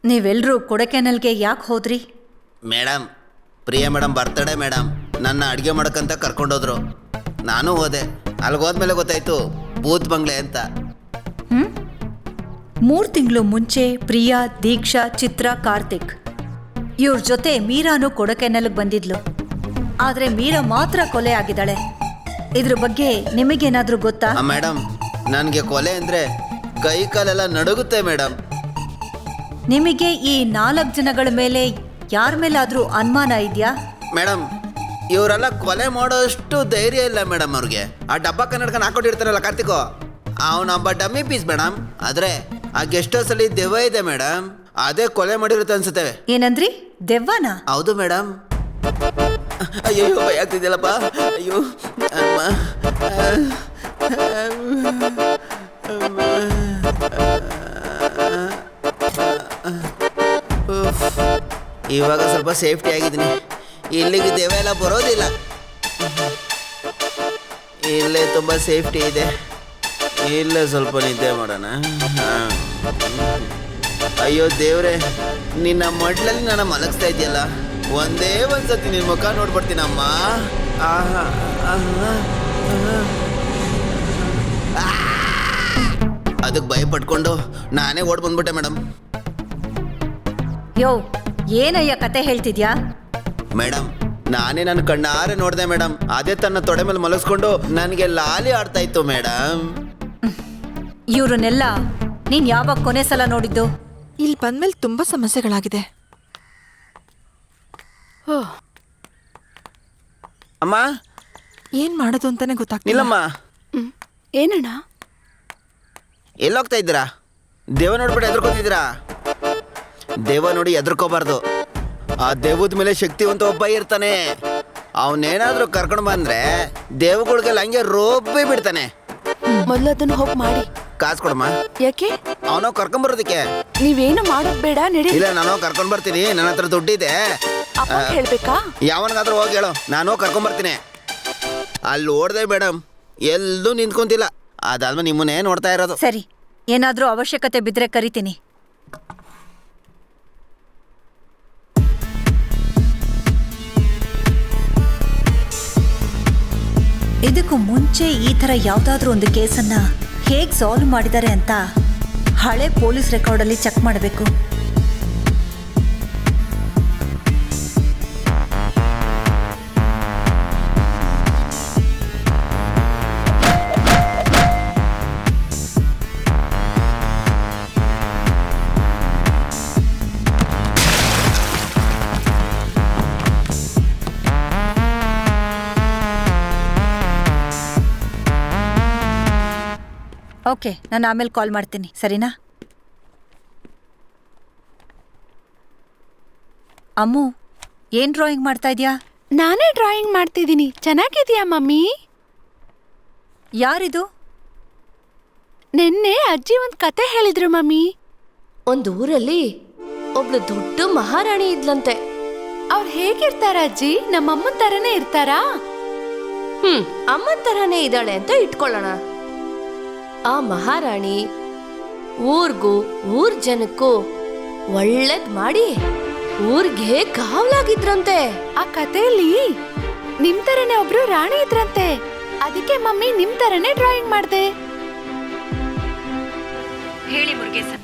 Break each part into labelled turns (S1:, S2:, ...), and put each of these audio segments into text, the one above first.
S1: ನೀವೆಲ್ಲರೂ ಕೊಡಕೆನಲ್ಗೆ ಯಾಕೆ ಹೋದ್ರಿ?
S2: Madam, Priya madam birthday madam, ನನ್ನ ಅಡುಗೆ ಮಾಡೋಕ್ಕಂತ ಕರ್ಕೊಂಡೋದ್ರು. ನಾನು ಹೋದೆ. ಅಲ್ಲಿಗೆ ಹೋದ್ಮೇಲೆ ಗೊತ್ತಾಯ್ತು ಬೂತ್ ಬಂಗ್ಲೆ ಅಂತ.
S1: 3 ತಿಂಗಳು ಮುಂಚೆ ಪ್ರಿಯಾ, ದೀಕ್ಷಾ, ಚಿತ್ರ, ಕಾರ್ತಿಕ್ ಇವ್ರ ಜೊತೆ ಮೀರಾನು ಕೊಡಕೆನಲ್ಗೆ ಬಂದಿದ್ಲು. ಆದರೆ ಮೀರಾ ಮಾತ್ರ ಕೊಲೆ ಆಗಿದ್ದಾಳೆ. ಇದ್ರ ಬಗ್ಗೆ ನಿಮಗೇನಾದರೂ ಗೊತ್ತಾ?
S2: ಮೇಡಮ್, ನನಗೆ ಕೊಲೆ ಅಂದರೆ ಕೈ ಕಾಲೆಲ್ಲ ನಡುಗುತ್ತೆ ಮೇಡಮ್.
S1: ನಿಮಗೆ ಈ 4 ಜನಗಳ ಮೇಲೆ ಯಾರ ಮೇಲಾದರೂ ಅನುಮಾನ ಇದೆಯಾ?
S2: ಮೇಡಮ್, ಇವರೆಲ್ಲ ಕೊಲೆ ಮಾಡೋಷ್ಟು ಧೈರ್ಯ ಇಲ್ಲ ಮೇಡಮ್ ಅವ್ರಿಗೆ. ಆ ಡಬ್ಬ ಕನ್ನಡಕನ ಹಾಕೊಂಡಿರ್ತಾರಲ್ಲ ಕಾರ್ತಿಕೋ, ಅವನೊಬ್ಬ ಡಮ್ಮಿ ಪೀಸ್ ಮೇಡಮ್. ಆದರೆ ಆ ಗೆಸ್ಟ್ ಹೌಸಲ್ಲಿ ದೆವ್ವ ಇದೆ ಮೇಡಮ್, ಅದೇ ಕೊಲೆ ಮಾಡಿರುತ್ತೆ ಅನ್ಸುತ್ತೆ.
S1: ಏನಂದ್ರಿ? ದೆವ್ವನಾ?
S2: ಹೌದು ಮೇಡಮ್. ಅಯ್ಯೋ ಭಯ ಆಗ್ತಿದ್ಯಲ್ಲಪ್ಪ. ಅಯ್ಯೋ ಅಮ್ಮ. ಇವಾಗ ಸ್ವಲ್ಪ ಸೇಫ್ಟಿ ಆಗಿದ್ದೀನಿ. ಇಲ್ಲಿಗೆ ದೆವ್ವ ಎಲ್ಲ ಬರೋದಿಲ್ಲ. ಇಲ್ಲೇ ತುಂಬ ಸೇಫ್ಟಿ ಇದೆ. ಇಲ್ಲೇ ಸ್ವಲ್ಪ ನಿದ್ದೆ ಮಾಡೋಣ. ಅಯ್ಯೋ ದೇವ್ರೆ, ನಿನ್ನ ಮಡ್ಲಲ್ಲಿ ನನ್ನ ಮಲಗಿಸ್ತಾ ಇದೆಯಲ್ಲ, ಒಂದೇ ಒಂದ್ಸತಿ ನಿನ್ನ ಮುಖ ನೋಡ್ಬಿಡ್ತೀನಮ್ಮ. ಅದಕ್ಕೆ ಭಯ ಪಟ್ಕೊಂಡು ನಾನೇ ಓಡ್ ಬಂದ್ಬಿಟ್ಟೆ ಮೇಡಮ್.
S1: ಯೋ, ಏನಯ್ಯ ಕತೆ ಹೇಳ್ತಿದ್ಯಾ?
S2: ಮೇಡಮ್, ನಾನೇ ನನ್ನ ಕಣ್ಣಾರೆ ನೋಡಿದೆ ಮೇಡಮ್. ಅದೇ ತನ್ನ ತೊಡೆ ಮೇಲೆ ಮಲಗಿಸ್ಕೊಂಡು ನನಗೆ ಲಾಲಿ ಆಡ್ತಾ ಇತ್ತು ಮೇಡಮ್.
S1: ಇವ್ರನ್ನೆಲ್ಲ ನೀನ್ ಯಾವಾಗ ಕೊನೆ ಸಲ ನೋಡಿದ್ದು?
S3: ಇಲ್ಲಿ ಬಂದ್ಮೇಲೆ ತುಂಬಾ ಸಮಸ್ಯೆಗಳಾಗಿದೆ.
S2: ಅಮ್ಮ,
S3: ಏನ್ ಮಾಡೋದು ಅಂತಾನೆ ಗೊತ್ತಾಗ್ತಿಲ್ಲ.
S2: ಇಲ್ಲಮ್ಮ.
S4: ಏನಣ್ಣ?
S2: ಎಲ್ಲೋಗ್ತಾ ಇದ್ದೀರಾ? ದೇವ ನೋಡ್ಬಿಟ್ಟು ಎದ್ರಕೋತಿದ್ದೀರಾ? ದೇವ ನೋಡಿ ಎದ್ರಕೋಬಾರ್ದು. ಆ ದೇವದ ಮೇಲೆ ಶಕ್ತಿವಂತ ಒಬ್ಬ ಇರ್ತಾನೆ. ಅವನೇನಾದ್ರೂ ಕರ್ಕೊಂಡು ಬಂದ್ರೆ ದೇವಗಳಿಗೆಲ್ಲ ಹಂಗೆ ರೋಬ್ಬೇ ಬಿಡ್ತಾನೆ.
S4: ಮೊದಲು ಅದನ್ನ ಹೋಗಿ ಮಾಡಿ.
S2: ಕಾಸು ಕೊಡಮ್ಮ.
S4: ಯಾಕೆ?
S2: ಅವನೋ ಕರ್ಕೊಂಬರೋದಕ್ಕೆ.
S4: ನೀವೇನು ಮಾಡೋದ್ ಬೇಡ, ನಡಿ.
S2: ಇಲ್ಲ, ನಾನು ಕರ್ಕೊಂಡ್ ಬರ್ತೀನಿ. ನನ್ನ ಹತ್ರ ದುಡ್ಡಿದೆ.
S4: ಅಪ್ಪ ಹೇಳ್ಬೇಕಾ?
S2: ಯಾವನಿಗಾದ್ರೂ ಹೋಗಿ ಹೇಳು, ನಾನು ಕರ್ಕೊಂಬರ್ತೀನಿ. ಅಲ್ಲಿ ಓಡ್ದೆ ಮೇಡಮ್, ಎಲ್ಲೂ ನಿಂತ್ಕೊಂತಿಲ್ಲ. ಅದಾದ್ಮೇಲೆ ನಿಮ್ಮನ್ನೇ ನೋಡ್ತಾ ಇರೋದು.
S1: ಸರಿ, ಏನಾದ್ರೂ ಅವಶ್ಯಕತೆ ಬಿದ್ರೆ ಕರಿತೀನಿ. ಇದಕ್ಕೂ ಮುಂಚೆ ಈ ಥರ ಯಾವುದಾದ್ರೂ ಒಂದು ಕೇಸನ್ನ ಹೇಗೆ ಸಾಲ್ವ್ ಮಾಡಿದ್ದಾರೆ ಅಂತ ಹಳೆ ಪೊಲೀಸ್ ರೆಕಾರ್ಡಲ್ಲಿ ಚೆಕ್ ಮಾಡಬೇಕು. ಓಕೆ, ನಾನು ಆಮೇಲೆ ಕಾಲ್ ಮಾಡ್ತೀನಿ, ಸರಿನಾ? ಅಮ್ಮು, ಏನ್ ಡ್ರಾಯಿಂಗ್ ಮಾಡ್ತಾ ಇದೀಯಾ?
S4: ನಾನೇ ಡ್ರಾಯಿಂಗ್ ಮಾಡ್ತಿದ್ದೀನಿ. ಚೆನ್ನಾಗಿದ್ಯಾ ಮಮ್ಮಿ?
S1: ಯಾರಿದು?
S4: ನಿನ್ನೆ ಅಜ್ಜಿ ಒಂದ್ ಕತೆ ಹೇಳಿದ್ರು ಮಮ್ಮಿ.
S5: ಒಂದ್ ಊರಲ್ಲಿ ಒಬ್ಳು ದೊಡ್ಡ ಮಹಾರಾಣಿ ಇದ್ಲಂತೆ.
S4: ಅವ್ರು ಹೇಗಿರ್ತಾರ ಅಜ್ಜಿ? ನಮ್ಮಮ್ಮನ್ ತರನೇ ಇರ್ತಾರಾ?
S5: ಅಮ್ಮನ್ ತರಾನೇ ಇದ್ದಾಳೆ ಅಂತ ಇಟ್ಕೊಳ್ಳೋಣ. ಆ ಮಹಾರಾಣಿ ಊರ್ಗೂ ಊರ್ ಜನಕ್ಕೂ ಒಳ್ಳೇದ್ ಮಾಡಿ ಊರ್ಗೆ ಕಾವಲಾಗಿದ್ರಂತೆ.
S4: ಆ ಕಥೆಯಲ್ಲಿ ನಿಮ್ ತರನೇ ಒಬ್ರು ರಾಣಿ ಇದ್ರಂತೆ. ಅದಕ್ಕೆ ಮಮ್ಮಿ ನಿಮ್ ತರನೇ ಡ್ರಾಯಿಂಗ್ ಮಾಡ್ದೆ.
S1: ಹೇಳಿ ಮುರುಗೇಸನ್.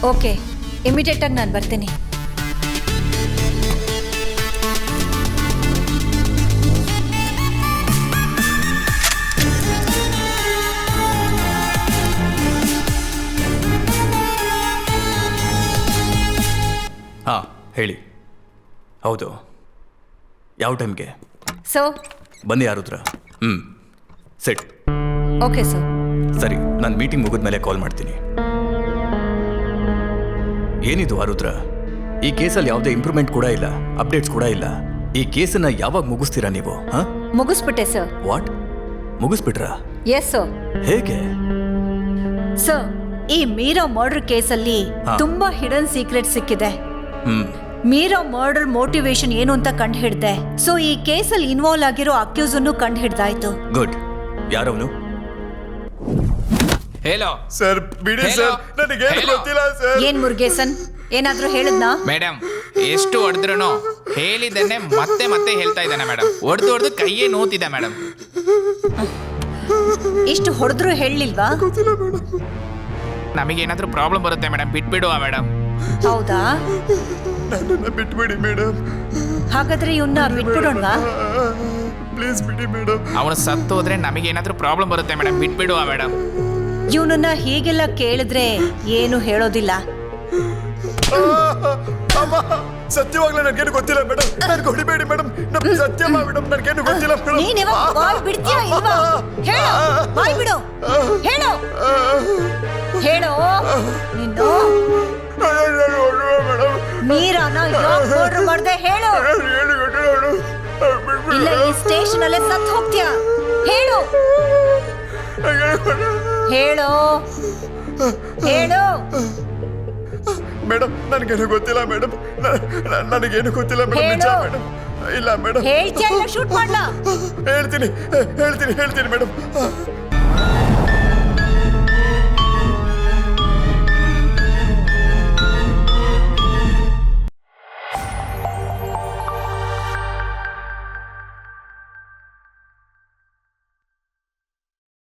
S1: ಓಕೆ, ಇಮಿಡಿಯೇಟಾಗಿ ನಾನು ಬರ್ತೀನಿ.
S6: ಹಾಂ, ಹೇಳಿ. ಹೌದು, ಯಾವ ಟೈಮ್ಗೆ?
S1: ಸೊ
S6: ಬನ್ನಿ ಆರುದ್ರ. ಸೆಟ್.
S1: Okay sir.
S6: ಸರಿ, ನಾನು ಮೀಟಿಂಗ್ ಮುಗಿದ್ಮೇಲೆ ಕಾಲ್ ಮಾಡ್ತೀನಿ. ಏನಿದು ಆರುದ್ರ? ಈ ಕೇಸಲ್ಲಿ ಯಾವುದೇ ಇಂಪ್ರೂವ್ಮೆಂಟ್ ಕೂಡ ಇಲ್ಲ, ಅಪ್ಡೇಟ್ಸ್ ಕೂಡ ಇಲ್ಲ. ಈ ಕೇಸನ್ನ ಯಾವಾಗ ಮುಗಿಸ್ತೀರಾ ನೀವು?
S1: ಮುಗಿಸ್ಬಿಟ್ಟೆ ಸರ್.
S6: ವಾಟ್? ಮುಗಿಸ್ಬಿಟ್ರಾ?
S1: Yes sir.
S6: ಹೇಗೆ?
S1: ಸರ್, ಈ ಮೀರಾ ಮರ್ಡರ್ ಕೇಸಲ್ಲಿ ತುಂಬಾ ಹಿಡನ್ ಸೀಕ್ರೆಟ್ ಸಿಕ್ಕಿದೆ. ಮೀರಾ ಮರ್ಡರ್ ಮೋಟಿವೇಶನ್ ಏನು ಅಂತ ಕಂಡು ಹಿಡ್ದೆ. ಸೊ ಈ ಕೇಸಲ್ಲಿ ಇನ್ವಾಲ್ವ್ ಆಗಿರೋ ಅಕ್ಯೂಸ್ ಅನ್ನು ಕಂಡು ಹಿಡ್ದಾಯ್ತು.
S6: ಗುಡ್. ಯಾರವನು?
S7: ಹೇಳೋ
S8: ಸರ್ ಬಿಡಿ ಸರ್, ನನಗೇನು ಗೊತ್ತಿಲ್ಲ ಸರ್.
S1: ಏನ್ ಮುರುಗೇಸನ್, ಏನಾದ್ರೂ ಹೇಳಿದ್ನಾ?
S7: ಮೇಡಮ್, ಎಷ್ಟು ಹೊಡೆದ್ರು ಹೇಳಿದ್ದನ್ನೇ ಮತ್ತೆ ಮತ್ತೆ ಹೇಳ್ತಾ ಇದ್ದಾನೆ ಮೇಡಮ್. ಹೊಡೆದು ಕೈಯೇ ನೋತಿದೆ ಮೇಡಮ್.
S1: ಇಷ್ಟು ಹೊಡೆದ್ರು ಹೇಳಲಿಲ್ವಾ?
S7: ನಮಗೇನಾದ್ರೂ ಪ್ರಾಬ್ಲಮ್ ಬರುತ್ತೆ ಮೇಡಮ್, ಬಿಟ್ಬಿಡುವ ಮೇಡಮ್.
S1: ಹೌದಾ?
S8: ನನ್ನನ್ನ ಬಿಟ್ಬಿಡಿ ಮೇಡಮ್,
S1: ಹಾಗಾದ್ರೆ ಇವನ್ನ ಬಿಟ್ಬಿಡೋಣವಾ?
S8: ಪ್ಲೀಸ್ ಬಿಡಿ ಮೇಡಮ್.
S7: ಅವನು ಸತ್ತು ಹೋದ್ರೆ ನಮಗೇನಾದ್ರೂ ಪ್ರಾಬ್ಲಮ್ ಬರುತ್ತೆ ಮೇಡಮ್, ಬಿಟ್ಬಿಡುವ ಮೇಡಮ್.
S1: ಇವನನ್ನ ಹೀಗೆಲ್ಲ ಕೇಳಿದ್ರೆ ಏನು ಹೇಳೋದಿಲ್ಲ.
S8: ಅಮ್ಮ, ಸತ್ಯವಾಗ್ಲೂ ನನಗೇನು ಗೊತ್ತಿಲ್ಲ ಮೇಡಮ್, ನನ್ಗೆ ಹೊಡಿಬೇಡಿ ಮೇಡಮ್. ಸತ್ಯಮ್ಮ ಮೇಡಮ್, ನನಗೇನು ಗೊತ್ತಿಲ್ಲ ಮೇಡಮ್.
S1: ನೀನ್ ಯಾವಾಗ ಬಾಯ್ ಬಿಡ್ತೀಯಾ ಇಲ್ವಾ? ಹೇಳು, ಬಾಯ್ ಬಿಡು, ಹೇಳು, ಹೇಳು. ನಿನ್ನು ಮೀರಾನ ಯಾಕೆ ಮರ್ಡರ್ ಮಾಡ್ದೆ ಹೇಳು. ಇಲ್ಲ ಈ ಸ್ಟೇಷನ್ ಅಲ್ಲೇ ಸತ್ತು ಹೋಗ್ತೀಯಾ? ಹೇಳು, ಹೇಳು, ಹೇಳು.
S8: ಮೇಡಮ್, ನನಗೇನು ಗೊತ್ತಿಲ್ಲ ಮೇಡಮ್, ನನಗೇನು ಗೊತ್ತಿಲ್ಲ ಮೇಡಮ್, ನಿಜ ಮೇಡಮ್. ಇಲ್ಲ ಮೇಡಮ್,
S1: ಹೇಳ್ತೀಯಾ ಇಲ್ಲ ಶೂಟ್ ಮಾಡ್ಲಾ?
S8: ಹೇಳ್ತೀನಿ ಮೇಡಮ್.